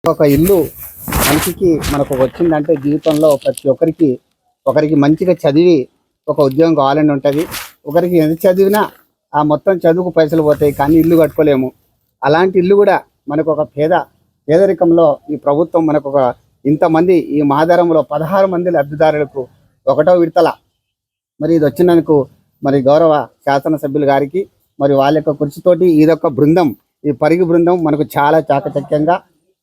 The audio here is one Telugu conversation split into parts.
ఒక ఇల్లు మనిషికి మనకు వచ్చిందంటే జీవితంలో ప్రతి ఒకరికి మంచిగా చదివి ఒక ఉద్యోగం కావాలని ఉంటుంది. ఒకరికి ఎంత చదివినా ఆ మొత్తం చదువుకు పైసలు పోతాయి, కానీ ఇల్లు కట్టుకోలేము. అలాంటి ఇల్లు కూడా మనకు ఒక పేదరికంలో ఈ ప్రభుత్వం మనకు ఒక ఇంతమంది ఈ మాదారంలో 16 మంది లబ్ధిదారులకు 1వ విడతల మరి ఇది వచ్చినందుకు మరి గౌరవ శాసనసభ్యులు గారికి మరి వాళ్ళ యొక్క కృషితోటి ఇదొక బృందం, ఈ పరిగి బృందం మనకు చాలా చాకచక్యంగా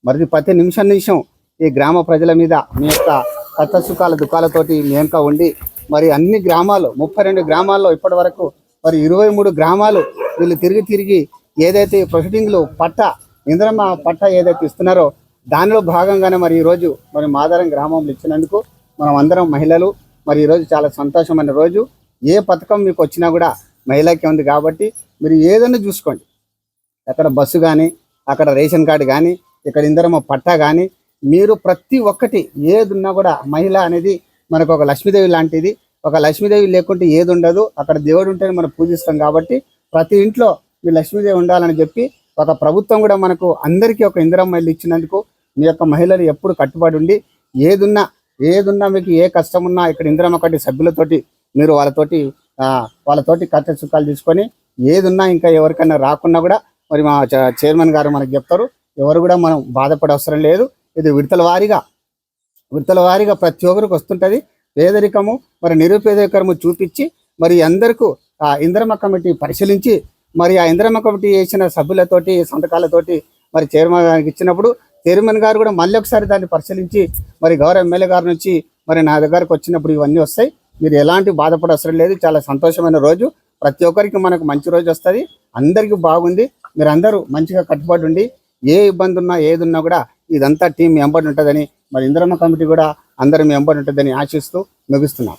మరి ప్రతి నిమిషం ఈ గ్రామ ప్రజల మీద మీ యొక్క కష్ట సుఖాల దుఃఖాలతోటి మేంకా ఉండి మరి అన్ని గ్రామాలు 32 గ్రామాల్లో ఇప్పటి వరకు మరి 23 గ్రామాలు వీళ్ళు తిరిగి ఏదైతే ప్రొసీడింగ్లు ఇంద్రమ్మ పట్ట ఏదైతే ఇస్తున్నారో దానిలో భాగంగానే మరి ఈరోజు మరి మాదారం గ్రామంలో ఇచ్చినందుకు మనం అందరం మహిళలు మరి ఈరోజు చాలా సంతోషమైన రోజు. ఏ పథకం మీకు వచ్చినా కూడా మహిళకి ఉంది కాబట్టి మీరు ఏదైనా చూసుకోండి. అక్కడ బస్సు కానీ, అక్కడ రేషన్ కార్డు కానీ, ఇక్కడ ఇంద్రమ్మ పట్టా కానీ, మీరు ప్రతి ఒక్కటి ఏది ఉన్నా కూడా మహిళ అనేది మనకు ఒక లక్ష్మీదేవి లాంటిది. ఒక లక్ష్మీదేవి లేకుంటే ఏది ఉండదు. అక్కడ దేవుడు ఉంటేనే మనం పూజిస్తాం కాబట్టి ప్రతి ఇంట్లో మీ లక్ష్మీదేవి ఉండాలని చెప్పి ఒక ప్రభుత్వం కూడా మనకు అందరికీ ఒక ఇందిరమ్మ ఇల్లు ఇచ్చినందుకు మీ యొక్క మహిళలు ఎప్పుడు కట్టుబడి ఉండి ఏదున్నా మీకు ఏ కష్టం ఉన్నా ఇక్కడ ఇందిరమ్మ కట్టి సభ్యులతోటి మీరు వాళ్ళతోటి కష్ట సుఖాలు తీసుకొని ఏదున్నా ఇంకా ఎవరికైనా రాకున్నా కూడా మరి మా చైర్మన్ గారు మనకు చెప్తారు. ఎవరు కూడా మనం బాధపడే అవసరం లేదు. ఇది విడతల వారీగా ప్రతి ఒక్కరికి వస్తుంటుంది. పేదరికము మరి నిరుపేదరికము చూపించి మరి అందరికీ ఆ ఇందిరమ్మ కమిటీ పరిశీలించి మరి ఆ ఇందిరమ్మ కమిటీ చేసిన సభ్యులతోటి సంతకాలతోటి మరి చైర్మన్ గారికి ఇచ్చినప్పుడు చైర్మన్ గారు కూడా మళ్ళీ ఒకసారి దాన్ని పరిశీలించి మరి గౌరవ ఎమ్మెల్యే గారి నుంచి మరి నా దగ్గరకు వచ్చినప్పుడు ఇవన్నీ వస్తాయి. మీరు ఎలాంటి బాధపడే అవసరం లేదు. చాలా సంతోషమైన రోజు. ప్రతి ఒక్కరికి మనకు మంచి రోజు వస్తుంది. అందరికీ బాగుంది. మీరు అందరూ మంచిగా కట్టుబడి ఉండి ఏ ఇబ్బంది ఉన్నా ఏది ఉన్నా కూడా ఇదంతా టీం మీ వెంబడి ఉంటుందని మరి ఇందిరమ్మ కమిటీ కూడా అందరూ మీ వెంబడి ఉంటుందని ఆశిస్తూ ముగిస్తున్నాం.